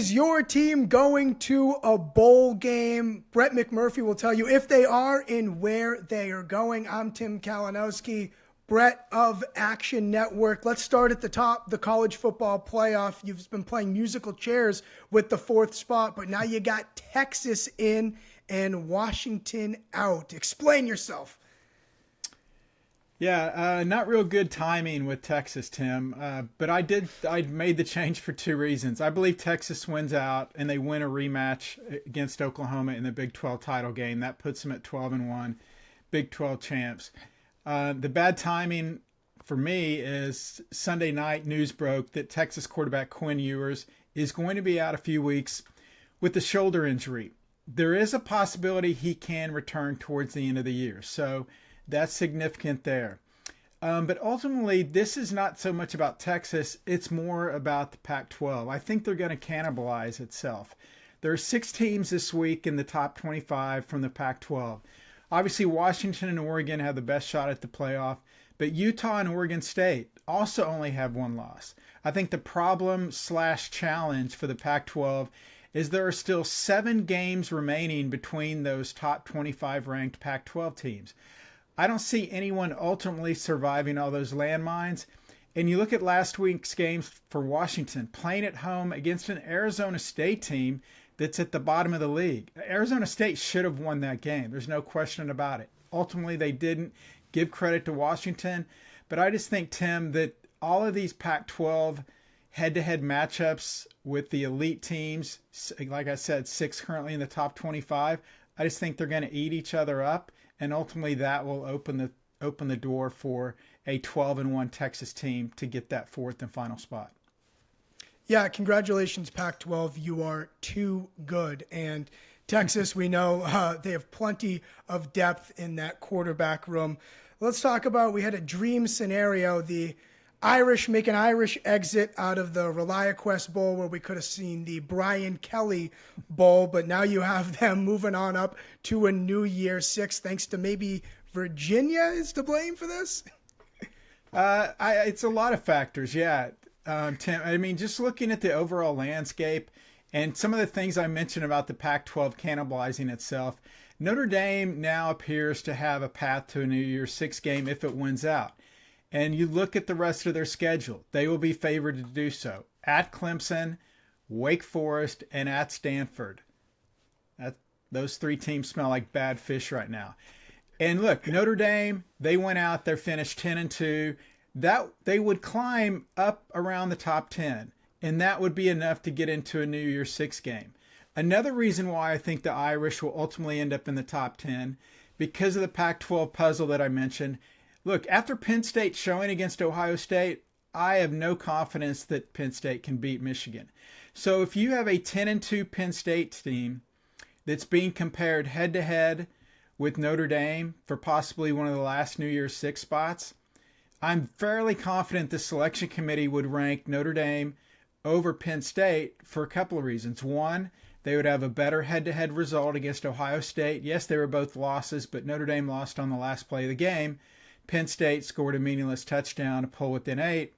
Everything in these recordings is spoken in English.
Is your team going to a bowl game? Brett McMurphy will tell you if they are and where they are going. I'm Tim Kalinowski, Brett of Action Network. Let's start at the top, the college football playoff. You've been playing musical chairs with the fourth spot, but now you got Texas in and Washington out. Explain yourself. Yeah, not real good timing with Texas, Tim. But I made the change for two reasons. I believe Texas wins out and they win a rematch against Oklahoma in the Big 12 title game. That puts them at 12-1, Big 12 champs. The bad timing for me is Sunday night news broke that Texas quarterback Quinn Ewers is going to be out a few weeks with a shoulder injury. There is a possibility he can return towards the end of the year. So that's significant there. But ultimately, this is not so much about Texas. It's more about the Pac-12. I think they're going to cannibalize itself. There are 6 teams this week in the top 25 from the Pac-12. Obviously, Washington and Oregon have the best shot at the playoff, but Utah and Oregon State also only have 1 loss. I think the problem/challenge for the Pac-12 is there are still 7 games remaining between those top 25 ranked Pac-12 teams. I don't see anyone ultimately surviving all those landmines. And you look at last week's games for Washington, playing at home against an Arizona State team that's at the bottom of the league. Arizona State should have won that game. There's no question about it. Ultimately, they didn't. Give credit to Washington. But I just think, Tim, that all of these Pac-12 head-to-head matchups with the elite teams, like I said, 6 currently in the top 25, I just think they're going to eat each other up. And ultimately, that will open the door for a 12-1 Texas team to get that 4th and final spot. Yeah, congratulations, Pac-12. You are too good. And Texas, we know they have plenty of depth in that quarterback room. Let's talk about, we had a dream scenario, the Irish make an Irish exit out of the ReliaQuest Bowl where we could have seen the Brian Kelly Bowl, but now you have them moving on up to a New Year's Six, thanks to maybe Virginia is to blame for this? It's a lot of factors, yeah. Tim, I mean, just looking at the overall landscape and some of the things I mentioned about the Pac-12 cannibalizing itself, Notre Dame now appears to have a path to a New Year's Six game if it wins out. And you look at the rest of their schedule, they will be favored to do so. At Clemson, Wake Forest, and at Stanford. Those 3 teams smell like bad fish right now. And look, Notre Dame, they went out there, finished 10-2. That they would climb up around the top 10, and that would be enough to get into a New Year's Six game. Another reason why I think the Irish will ultimately end up in the top 10, because of the Pac-12 puzzle that I mentioned. Look, after Penn State showing against Ohio State, I have no confidence that Penn State can beat Michigan. So if you have a 10-2 Penn State team that's being compared head-to-head with Notre Dame for possibly one of the last New Year's Six spots, I'm fairly confident the selection committee would rank Notre Dame over Penn State for a couple of reasons. One, they would have a better head-to-head result against Ohio State. Yes, they were both losses, but Notre Dame lost on the last play of the game. Penn State scored a meaningless touchdown to pull within 8.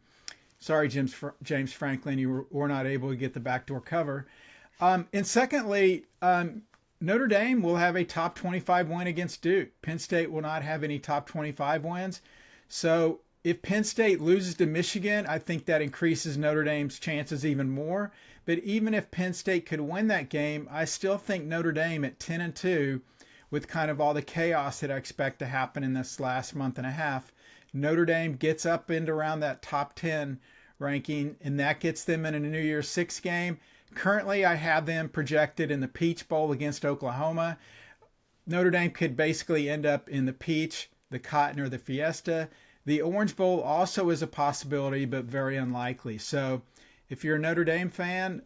Sorry, James Franklin, you were not able to get the backdoor cover. And secondly, Notre Dame will have a top 25 win against Duke. Penn State will not have any top 25 wins. So if Penn State loses to Michigan, I think that increases Notre Dame's chances even more. But even if Penn State could win that game, I still think Notre Dame at 10-2, with kind of all the chaos that I expect to happen in this last month and a half, Notre Dame gets up into around that top 10 ranking, and that gets them in a New Year's Six game. Currently, I have them projected in the Peach Bowl against Oklahoma. Notre Dame could basically end up in the Peach, the Cotton, or the Fiesta. The Orange Bowl also is a possibility, but very unlikely. So if you're a Notre Dame fan,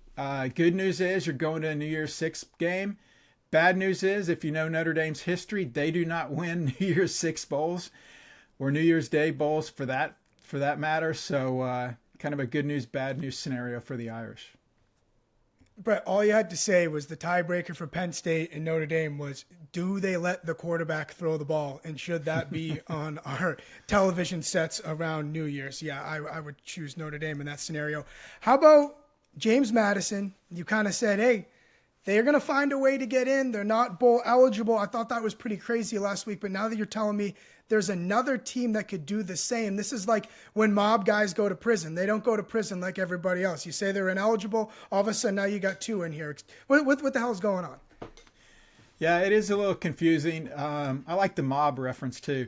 good news is you're going to a New Year's Six game. Bad news is, if you know Notre Dame's history, they do not win New Year's Six bowls or New Year's Day bowls for that matter. So kind of a good news, bad news scenario for the Irish. Brett, all you had to say was the tiebreaker for Penn State and Notre Dame was, do they let the quarterback throw the ball? And should that be on our television sets around New Year's? Yeah, I would choose Notre Dame in that scenario. How about James Madison, you kind of said, hey, they're going to find a way to get in. They're not bowl eligible. I thought that was pretty crazy last week, but now that you're telling me there's another team that could do the same. This is like when mob guys go to prison. They don't go to prison like everybody else. You say they're ineligible, all of a sudden now you got two in here. What the hell is going on? Yeah, it is a little confusing. I like the mob reference too.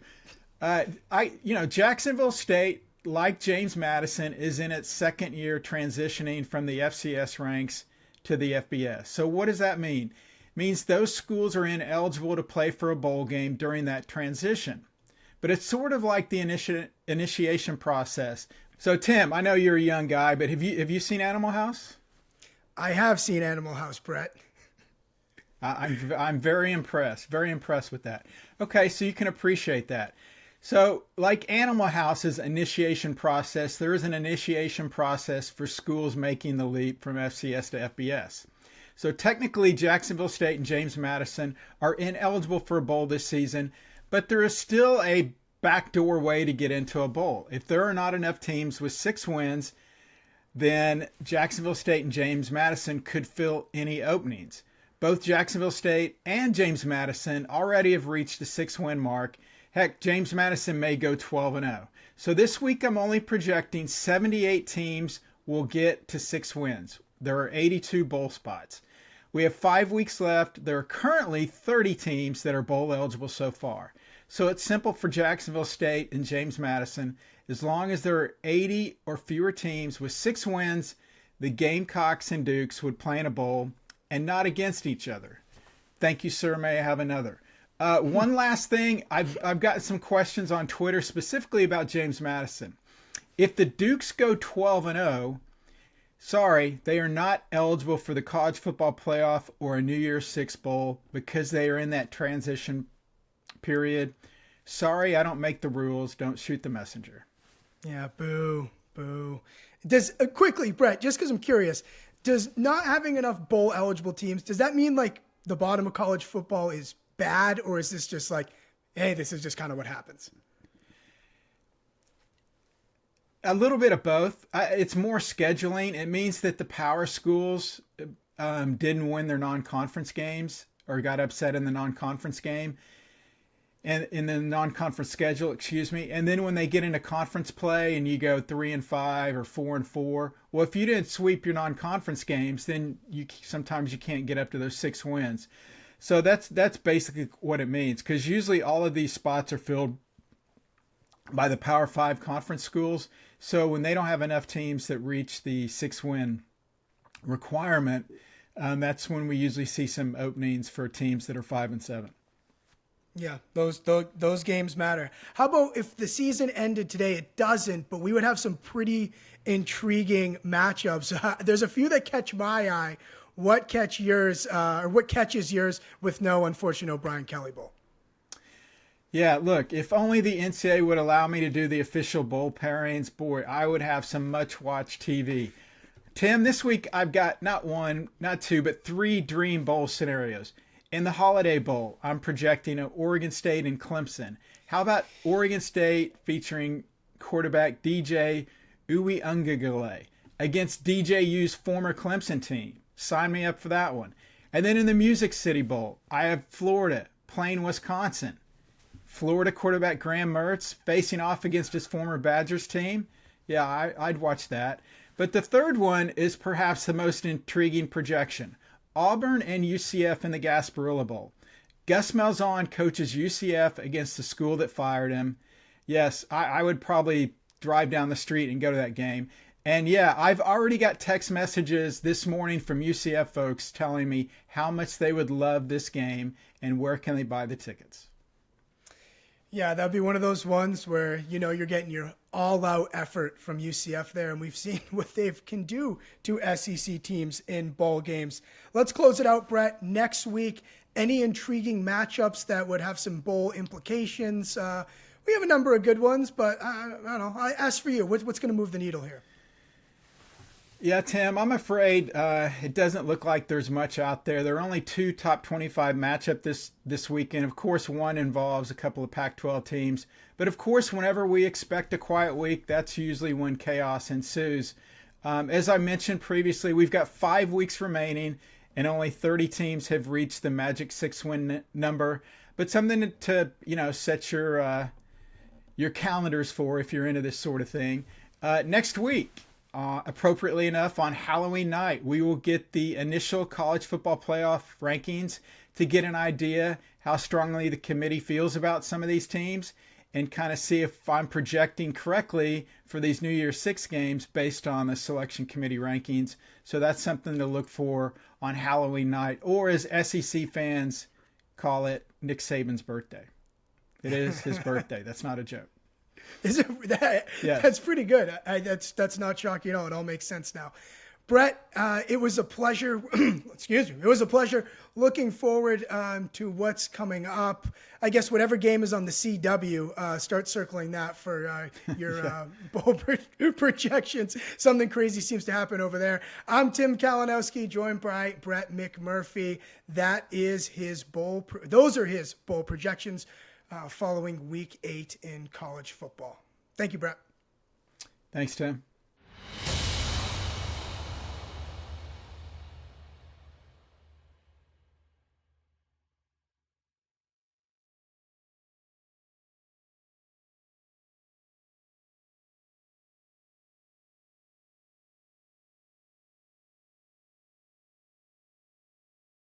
Jacksonville State, like James Madison, is in its second year transitioning from the FCS ranks to the FBS. So what does that mean? It means those schools are ineligible to play for a bowl game during that transition. But it's sort of like the initiation process. So Tim, I know you're a young guy, but have you seen Animal House? I have seen Animal House, Brett. I'm very impressed with that. Okay, so you can appreciate that. So like Animal House's initiation process, there is an initiation process for schools making the leap from FCS to FBS. So technically Jacksonville State and James Madison are ineligible for a bowl this season, but there is still a backdoor way to get into a bowl. If there are not enough teams with 6 wins, then Jacksonville State and James Madison could fill any openings. Both Jacksonville State and James Madison already have reached the 6-win mark. Heck, James Madison may go 12-0. So this week I'm only projecting 78 teams will get to 6 wins. There are 82 bowl spots. We have 5 weeks left. There are currently 30 teams that are bowl eligible so far. So it's simple for Jacksonville State and James Madison. As long as there are 80 or fewer teams with 6 wins, the Gamecocks and Dukes would play in a bowl and not against each other. Thank you, sir. May I have another? One last thing. I've got some questions on Twitter specifically about James Madison. If the Dukes go 12-0, sorry, they are not eligible for the college football playoff or a New Year's Six bowl because they are in that transition period. Sorry, I don't make the rules. Don't shoot the messenger. Yeah, boo. Does quickly, Brett, just because I'm curious, does not having enough bowl eligible teams, does that mean like the bottom of college football is bad, or is this just like, hey, this is just kind of what happens? A little bit of both. It's more scheduling. It means that the power schools didn't win their non-conference games or got upset in the non-conference game and in the non-conference schedule, And then when they get into conference play and you go 3-5 or 4-4, well, if you didn't sweep your non-conference games, then sometimes you can't get up to those 6 wins. So that's basically what it means, because usually all of these spots are filled by the Power 5 conference schools. So when they don't have enough teams that reach the 6-win requirement, that's when we usually see some openings for teams that are 5-7. Yeah, those games matter. How about if the season ended today? It doesn't, but we would have some pretty intriguing matchups. There's a few that catch my eye. What catches yours with no unfortunate O'Brien Kelly Bowl? Yeah, look, if only the NCAA would allow me to do the official bowl pairings, boy, I would have some much-watched TV. Tim, this week I've got not 1, not 2, but 3 dream bowl scenarios. In the Holiday Bowl, I'm projecting an Oregon State and Clemson. How about Oregon State featuring quarterback DJ Uiagalelei against DJU's former Clemson team? Sign me up for that one. And then in the Music City Bowl, I have Florida playing Wisconsin. Florida quarterback Graham Mertz facing off against his former Badgers team. Yeah, I'd watch that. But the third one is perhaps the most intriguing projection. Auburn and UCF in the Gasparilla Bowl. Gus Malzahn coaches UCF against the school that fired him. Yes, I would probably drive down the street and go to that game. And yeah, I've already got text messages this morning from UCF folks telling me how much they would love this game and where can they buy the tickets. Yeah, that'd be one of those ones where, you're getting your all-out effort from UCF there, and we've seen what they can do to SEC teams in bowl games. Let's close it out, Brett. Next week, any intriguing matchups that would have some bowl implications? We have a number of good ones, but I don't know. I ask for you. What's going to move the needle here? Yeah, Tim, I'm afraid it doesn't look like there's much out there. There are only 2 top 25 matchup this weekend. Of course, one involves a couple of Pac-12 teams. But of course, whenever we expect a quiet week, that's usually when chaos ensues. As I mentioned previously, we've got 5 weeks remaining, and only 30 teams have reached the magic 6-win number. But something to set your calendars for if you're into this sort of thing. Next week, appropriately enough, on Halloween night, we will get the initial college football playoff rankings to get an idea how strongly the committee feels about some of these teams, and kind of see if I'm projecting correctly for these New Year's Six games based on the selection committee rankings. So that's something to look for on Halloween night, or as SEC fans call it, Nick Saban's birthday. It is his birthday. That's not a joke. Is it that? Yeah. That's pretty good. That's not shocking at all. It all makes sense now. Brett, it was a pleasure. Excuse me. It was a pleasure. Looking forward to what's coming up. I guess whatever game is on the CW, start circling that for your bowl projections. Something crazy seems to happen over there. I'm Tim Kalinowski, joined by Brett McMurphy. That is his bowl. Those are his bowl projections following Week 8 in college football. Thank you, Brett. Thanks, Tim.